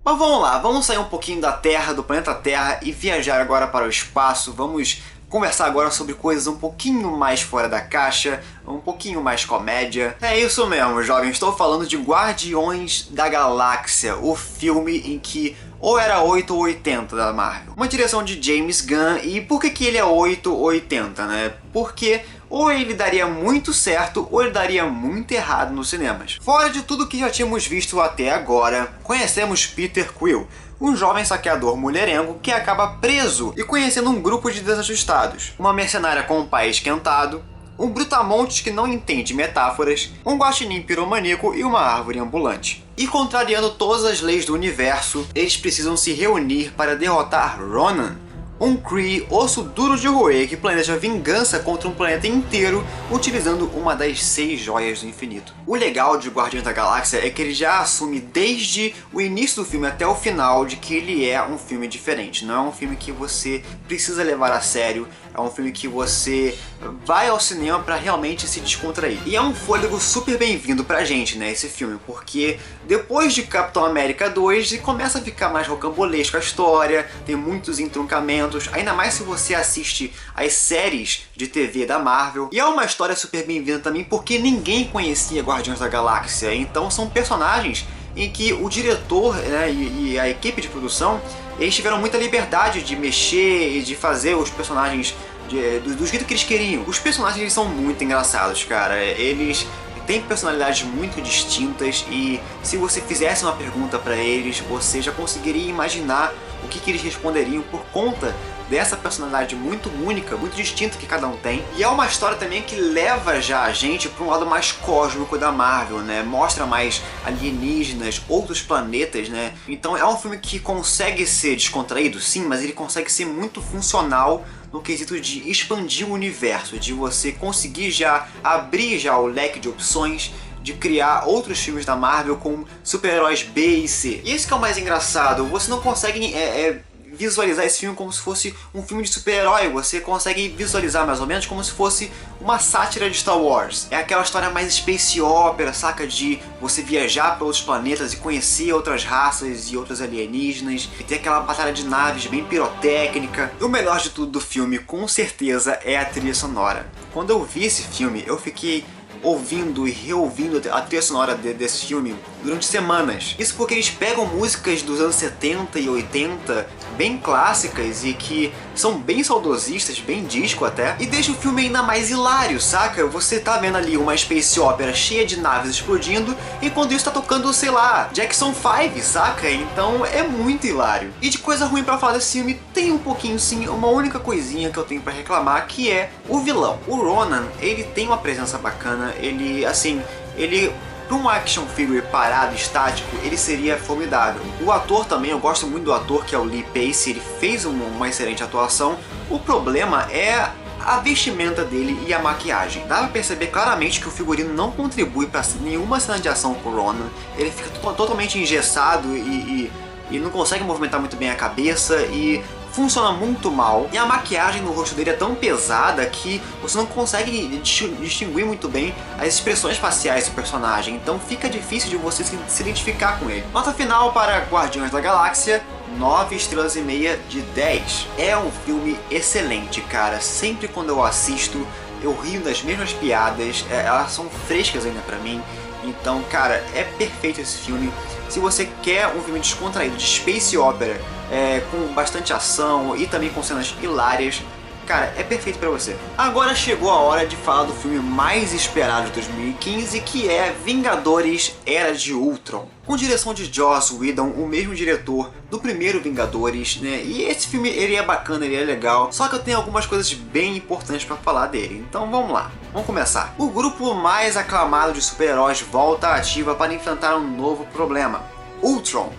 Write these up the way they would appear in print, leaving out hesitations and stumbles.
Mas vamos lá, vamos sair um pouquinho da Terra, do planeta Terra e viajar agora para o espaço. Vamos conversar agora sobre coisas um pouquinho mais fora da caixa, um pouquinho mais comédia. É isso mesmo, jovem, estou falando de Guardiões da Galáxia, o filme em que ou era 8 ou 80 da Marvel. Uma direção de James Gunn. E por que ele é 8 ou 80, né? Porque ou ele daria muito certo ou ele daria muito errado nos cinemas. Fora de tudo que já tínhamos visto até agora, conhecemos Peter Quill, um jovem saqueador mulherengo que acaba preso e conhecendo um grupo de desajustados. Uma mercenária com um pai esquentado, um brutamontes que não entende metáforas, um guaxinim piromaníaco e uma árvore ambulante. E contrariando todas as leis do universo, eles precisam se reunir para derrotar Ronan, um Kree osso duro de roer que planeja vingança contra um planeta inteiro utilizando uma das 6 joias do infinito. O legal de Guardiões da Galáxia é que ele já assume desde o início do filme até o final de que ele é um filme diferente. Não é um filme que você precisa levar a sério, é um filme que você vai ao cinema para realmente se descontrair. E é um fôlego super bem-vindo pra gente, né, esse filme, porque depois de Capitão América 2 começa a ficar mais rocambolesco a história, tem muitos entroncamentos, ainda mais se você assiste as séries de TV da Marvel. E é uma história super bem-vinda também porque ninguém conhecia Guardiões da Galáxia, então são personagens em que o diretor, né, e a equipe de produção, eles tiveram muita liberdade de mexer e de fazer os personagens do jeito que eles queriam. Os personagens eles são muito engraçados, cara. Eles têm personalidades muito distintas e se você fizesse uma pergunta pra eles, você já conseguiria imaginar o que eles responderiam por conta dessa personalidade muito única, muito distinta que cada um tem. E é uma história também que leva já a gente para um lado mais cósmico da Marvel, né? Mostra mais alienígenas, outros planetas, né? Então é um filme que consegue ser descontraído, sim, mas ele consegue ser muito funcional no quesito de expandir o universo, de você conseguir já abrir já o leque de opções, de criar outros filmes da Marvel com super-heróis B e C. E esse que é o mais engraçado, você não consegue visualizar esse filme como se fosse um filme de super-herói, você consegue visualizar mais ou menos como se fosse uma sátira de Star Wars. É aquela história mais space opera, saca? De você viajar para outros planetas e conhecer outras raças e outros alienígenas, e ter aquela batalha de naves bem pirotécnica. E o melhor de tudo do filme, com certeza, é a trilha sonora. Quando eu vi esse filme, eu fiquei ouvindo e reouvindo a trilha sonora desse filme durante semanas. Isso porque eles pegam músicas dos anos 70 e 80, bem clássicas e que são bem saudosistas, bem disco até, e deixa o filme ainda mais hilário, saca? Você tá vendo ali uma space opera cheia de naves explodindo, e quando isso tá tocando, sei lá, Jackson 5, saca? Então é muito hilário. E de coisa ruim pra falar desse filme, tem um pouquinho sim, uma única coisinha que eu tenho pra reclamar, que é o vilão. O Ronan, ele tem uma presença bacana, ele, assim, para um action figure parado, estático, ele seria formidável. O ator também, eu gosto muito do ator, que é o Lee Pace, ele fez uma excelente atuação. O problema é a vestimenta dele e a maquiagem. Dá pra perceber claramente que o figurino não contribui para nenhuma cena de ação com o Ronan. Ele fica totalmente engessado e não consegue movimentar muito bem a cabeça e funciona muito mal. E a maquiagem no rosto dele é tão pesada que você não consegue distinguir muito bem as expressões faciais do personagem, então fica difícil de você se identificar com ele. Nota final para Guardiões da Galáxia: 9 estrelas e meia de 10. É um filme excelente, cara. Sempre quando eu assisto, eu rio das mesmas piadas, elas são frescas ainda pra mim. Então, cara, é perfeito esse filme. Se você quer um filme descontraído de space opera, com bastante ação e também com cenas hilárias, cara, é perfeito pra você. Agora chegou a hora de falar do filme mais esperado de 2015, que é Vingadores Era de Ultron. Com direção de Joss Whedon, o mesmo diretor do primeiro Vingadores, né? E esse filme, ele é bacana, ele é legal, só que eu tenho algumas coisas bem importantes pra falar dele. Então vamos lá, vamos começar. O grupo mais aclamado de super-heróis volta à ativa para enfrentar um novo problema: Ultron,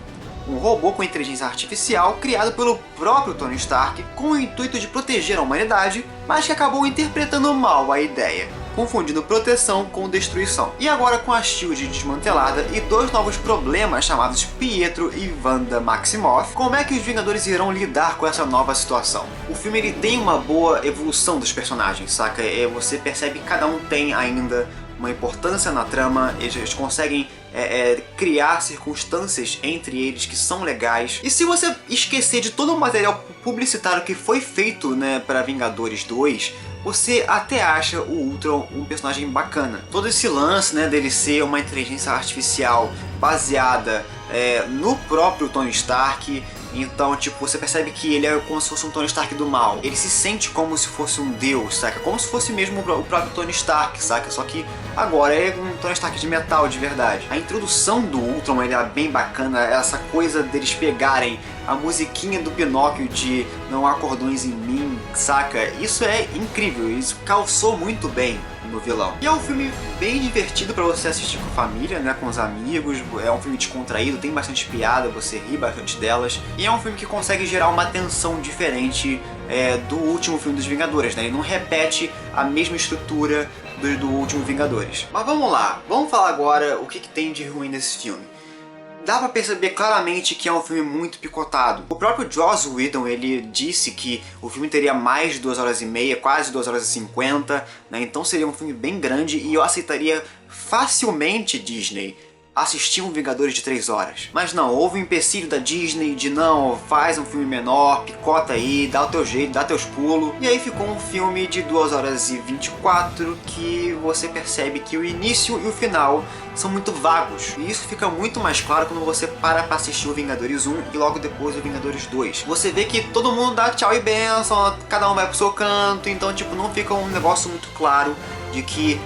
um robô com inteligência artificial criado pelo próprio Tony Stark com o intuito de proteger a humanidade, mas que acabou interpretando mal a ideia, confundindo proteção com destruição. E agora, com a SHIELD desmantelada e 2 novos problemas chamados Pietro e Wanda Maximoff, como é que os Vingadores irão lidar com essa nova situação? O filme ele tem uma boa evolução dos personagens, saca? Você percebe que cada um tem ainda uma importância na trama, eles conseguem criar circunstâncias entre eles que são legais. E se você esquecer de todo o material publicitário que foi feito, né, para Vingadores 2, você até acha o Ultron um personagem bacana. Todo esse lance, né, dele ser uma inteligência artificial baseada no próprio Tony Stark. Então, tipo, você percebe que ele é como se fosse um Tony Stark do mal. Ele se sente como se fosse um deus, saca? Como se fosse mesmo o próprio Tony Stark, saca? Só que agora é um Tony Stark de metal, de verdade. A introdução do Ultron, ele é bem bacana. Essa coisa deles pegarem a musiquinha do Pinóquio de Não Há Cordões em Mim, saca? Isso é incrível, isso calçou muito bem no vilão. E é um filme bem divertido pra você assistir com a família, né, com os amigos. É um filme descontraído, tem bastante piada, você ri bastante delas. E é um filme que consegue gerar uma tensão diferente do último filme dos Vingadores, né? Ele não repete a mesma estrutura do último Vingadores. Mas vamos lá, vamos falar agora o que tem de ruim nesse filme. Dá pra perceber claramente que é um filme muito picotado. O próprio Joss Whedon, ele disse que o filme teria mais de 2 horas e meia, quase 2 horas e 50, né? Então seria um filme bem grande e eu aceitaria facilmente, Disney, assistir um Vingadores de 3 horas. Mas não, houve um empecilho da Disney de não, faz um filme menor, picota aí, dá o teu jeito, dá teus pulos. E aí ficou um filme de 2 horas e 24 que você percebe que o início e o final são muito vagos. E isso fica muito mais claro quando você para pra assistir o Vingadores 1 e logo depois o Vingadores 2. Você vê que todo mundo dá tchau e benção, cada um vai pro seu canto, então tipo, não fica um negócio muito claro de que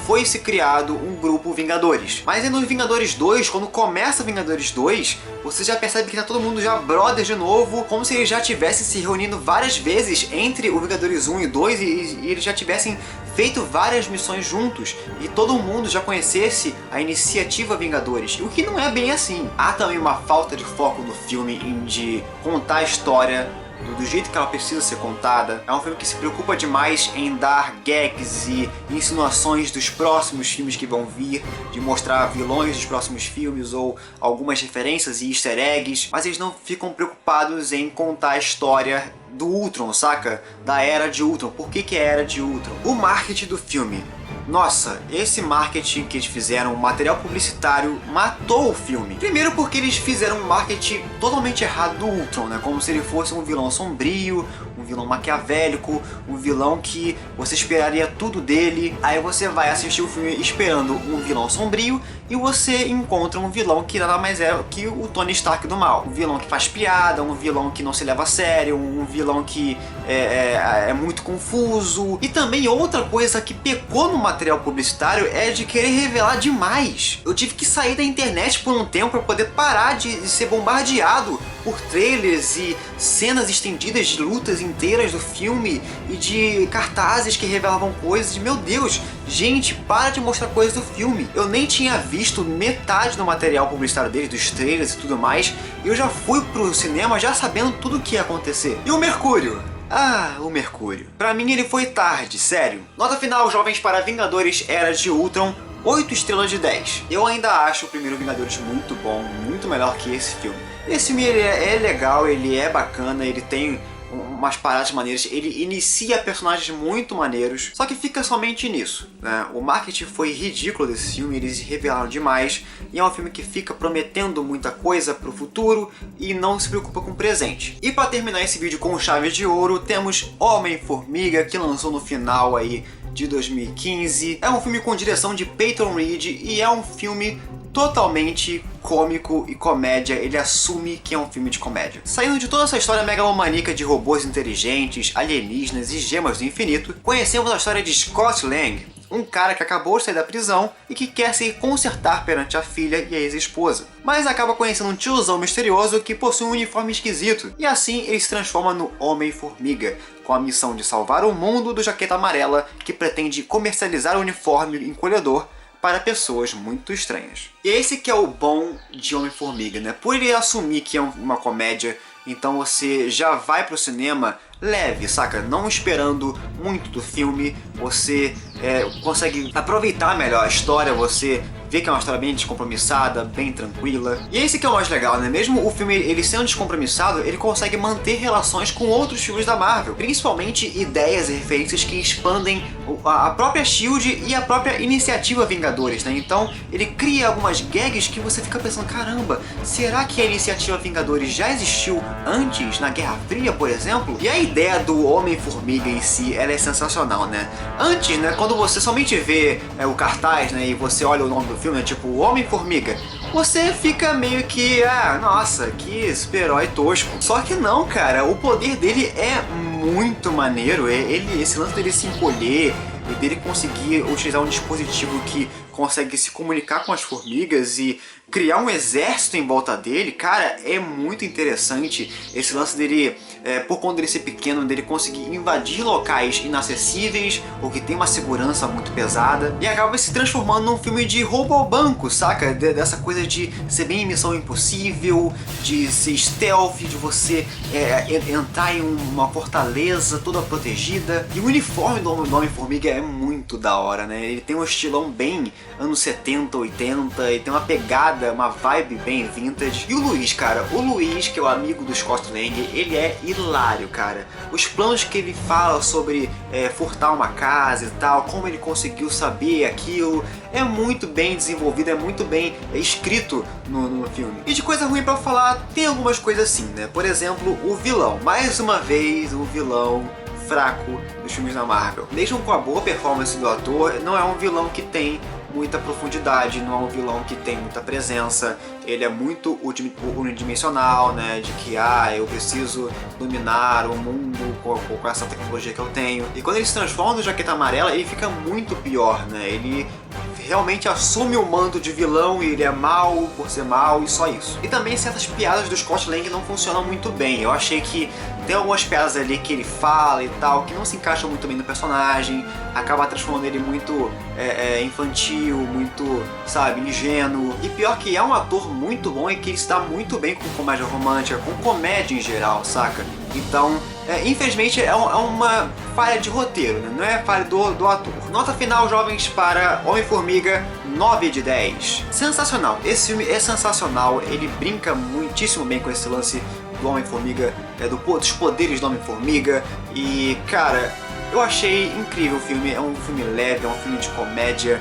foi se criado um grupo Vingadores. Mas aí no Vingadores 2, quando começa Vingadores 2, você já percebe que tá todo mundo já brother de novo, como se eles já tivessem se reunindo várias vezes entre o Vingadores 1 e 2 e eles já tivessem feito várias missões juntos e todo mundo já conhecesse a iniciativa Vingadores, o que não é bem assim. Há também uma falta de foco no filme em de contar a história do jeito que ela precisa ser contada. É um filme que se preocupa demais em dar gags e insinuações dos próximos filmes que vão vir, de mostrar vilões dos próximos filmes ou algumas referências e easter eggs, mas eles não ficam preocupados em contar a história do Ultron, saca? Da Era de Ultron. Por que é a Era de Ultron? O marketing do filme. Nossa, esse marketing que eles fizeram, o material publicitário, matou o filme. Primeiro porque eles fizeram um marketing totalmente errado do Ultron, né? Como se ele fosse um vilão sombrio, um vilão maquiavélico, um vilão que você esperaria tudo dele. Aí você vai assistir o filme esperando um vilão sombrio e você encontra um vilão que nada mais é que o Tony Stark do mal. Um vilão que faz piada, um vilão que não se leva a sério, um vilão que é muito confuso. E também outra coisa que pecou no material publicitário é de querer revelar demais. Eu tive que sair da internet por um tempo para poder parar de ser bombardeado por trailers e cenas estendidas de lutas inteiras do filme e de cartazes que revelavam coisas. E, meu Deus, gente, para de mostrar coisas do filme. Eu nem tinha visto metade do material publicitário dele, dos trailers e tudo mais, e eu já fui pro cinema já sabendo tudo o que ia acontecer. E o Mercúrio? Ah, o Mercúrio. Pra mim ele foi tarde, sério. Nota final, jovens, para Vingadores Era de Ultron, 8 estrelas de 10. Eu ainda acho o primeiro Vingadores muito bom, muito melhor que esse filme. Esse filme ele é legal, ele é bacana, ele tem umas paradas maneiras, ele inicia personagens muito maneiros, só que fica somente nisso, né? O marketing foi ridículo desse filme, eles revelaram demais, e é um filme que fica prometendo muita coisa pro futuro e não se preocupa com o presente. E para terminar esse vídeo com chave de ouro, temos Homem-Formiga, que lançou no final aí de 2015. É um filme com direção de Peyton Reed e é um filme totalmente cômico e comédia, ele assume que é um filme de comédia. Saindo de toda essa história megalomaníaca de robôs inteligentes, alienígenas e gemas do infinito, conhecemos a história de Scott Lang, um cara que acabou de sair da prisão e que quer se consertar perante a filha e a ex-esposa. Mas acaba conhecendo um tiozão misterioso que possui um uniforme esquisito, e assim ele se transforma no Homem-Formiga, com a missão de salvar o mundo do Jaqueta Amarela, que pretende comercializar o uniforme encolhedor para pessoas muito estranhas. E esse que é o bom de Homem-Formiga, né? Por ele assumir que é uma comédia, então você já vai pro cinema leve, saca? Não esperando muito do filme, você consegue aproveitar melhor a história, você vê que é uma história bem descompromissada, bem tranquila. E esse que é o mais legal, né? Mesmo o filme ele sendo descompromissado, ele consegue manter relações com outros filmes da Marvel, principalmente ideias e referências que expandem a própria SHIELD e a própria iniciativa Vingadores, né? Então ele cria algumas gags que você fica pensando, caramba, será que a iniciativa Vingadores já existiu antes, na Guerra Fria, por exemplo? E a ideia do Homem-Formiga em si, ela é sensacional, né? Antes, né, quando você somente vê o cartaz, né, e você olha o nome do filme, né, tipo Homem-Formiga, você fica meio que, nossa, que super-herói tosco. Só que não, cara, o poder dele é muito maneiro. Esse lance dele se encolher e dele conseguir utilizar um dispositivo que consegue se comunicar com as formigas e criar um exército em volta dele, cara, é muito interessante. Esse lance dele, por conta dele ser pequeno, dele conseguir invadir locais inacessíveis ou que tem uma segurança muito pesada, e acaba se transformando num filme de roubo ao banco, saca? Dessa coisa de ser bem Missão Impossível, de ser stealth, de você entrar em uma fortaleza toda protegida. E o uniforme do Homem-Formiga é muito da hora, né? Ele tem um estilão bem anos 70, 80, e tem uma pegada, uma vibe bem vintage. E o Luiz, cara, o Luiz, que é o amigo do Scott Lang, ele é hilário, cara. Os planos que ele fala sobre furtar uma casa e tal, como ele conseguiu saber aquilo, é muito bem desenvolvido, é muito bem escrito no filme. E de coisa ruim pra falar, tem algumas coisas assim, né? Por exemplo, o vilão. Mais uma vez, o vilão fraco dos filmes da Marvel. Mesmo com a boa performance do ator, não é um vilão que tem muita profundidade, não é um vilão que tem muita presença. Ele é muito unidimensional, né? De que, eu preciso dominar o mundo com essa tecnologia que eu tenho. E quando ele se transforma no Jaqueta Amarela, ele fica muito pior, né? Ele realmente assume o manto de vilão e ele é mau por ser mau e só isso. E também certas piadas do Scott Lang não funcionam muito bem. Eu achei que tem algumas piadas ali que ele fala e tal, que não se encaixam muito bem no personagem, acaba transformando ele muito infantil, muito, sabe, ingênuo. E pior que é um ator muito bom e que ele se dá muito bem com comédia romântica, com comédia em geral, saca? Então, infelizmente é uma falha de roteiro, né? Não é falha do ator. Nota final, jovens, para Homem-Formiga, 9 de 10. Sensacional, esse filme é sensacional, ele brinca muitíssimo bem com esse lance do Homem-Formiga, dos poderes do Homem-Formiga, e cara, eu achei incrível o filme. É um filme leve, é um filme de comédia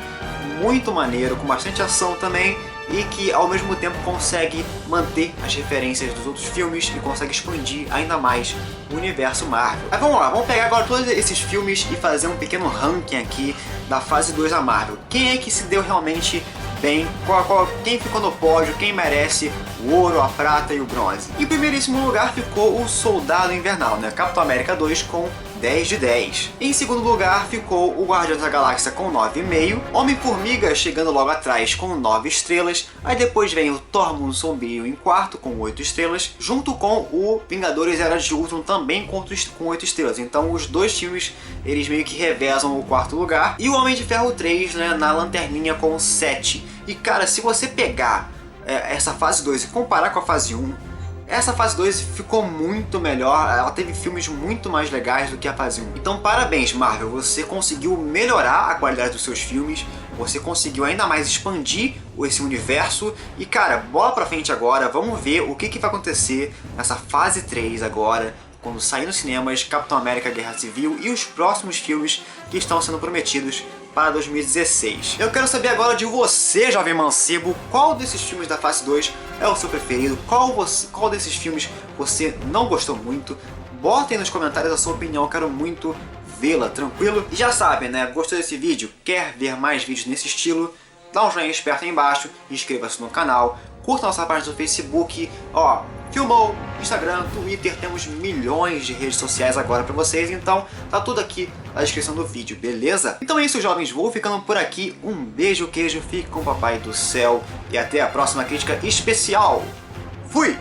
muito maneiro, com bastante ação também, e que ao mesmo tempo consegue manter as referências dos outros filmes e consegue expandir ainda mais o universo Marvel. Mas vamos lá, vamos pegar agora todos esses filmes e fazer um pequeno ranking aqui da fase 2 da Marvel. Quem é que se deu realmente bem, quem ficou no pódio, quem merece o ouro, a prata e o bronze. Em primeiríssimo lugar ficou o Soldado Invernal, né? Capitão América 2 com 10 de 10. Em segundo lugar ficou o Guardiões da Galáxia com 9,5, Homem-Formiga chegando logo atrás com 9 estrelas, aí depois vem o Thor Mundo Sombrio em quarto com 8 estrelas, junto com o Vingadores Era de Ultron também com 8 estrelas. Então os dois filmes, eles meio que revezam o quarto lugar, e o Homem de Ferro 3, né, na lanterninha com 7. E cara, se você pegar essa fase 2 e comparar com a fase 1, essa fase 2 ficou muito melhor, ela teve filmes muito mais legais do que a fase 1. Então parabéns, Marvel, você conseguiu melhorar a qualidade dos seus filmes, você conseguiu ainda mais expandir esse universo, e cara, bola pra frente agora, vamos ver o que vai acontecer nessa fase 3 agora, quando sair nos cinemas Capitão América Guerra Civil e os próximos filmes que estão sendo prometidos para 2016. Eu quero saber agora de você, jovem mancebo, qual desses filmes da fase 2 é o seu preferido, qual desses filmes você não gostou muito. Botem nos comentários a sua opinião, eu quero muito vê-la, tranquilo? E já sabem, né, gostou desse vídeo? Quer ver mais vídeos nesse estilo? Dá um joinha esperto aí embaixo, inscreva-se no canal, curta nossa página do Facebook, Filmou, Instagram, Twitter, temos milhões de redes sociais agora pra vocês, então tá tudo aqui na descrição do vídeo, beleza? Então é isso, jovens, vou ficando por aqui, um beijo, queijo, fique com o papai do céu e até a próxima crítica especial. Fui!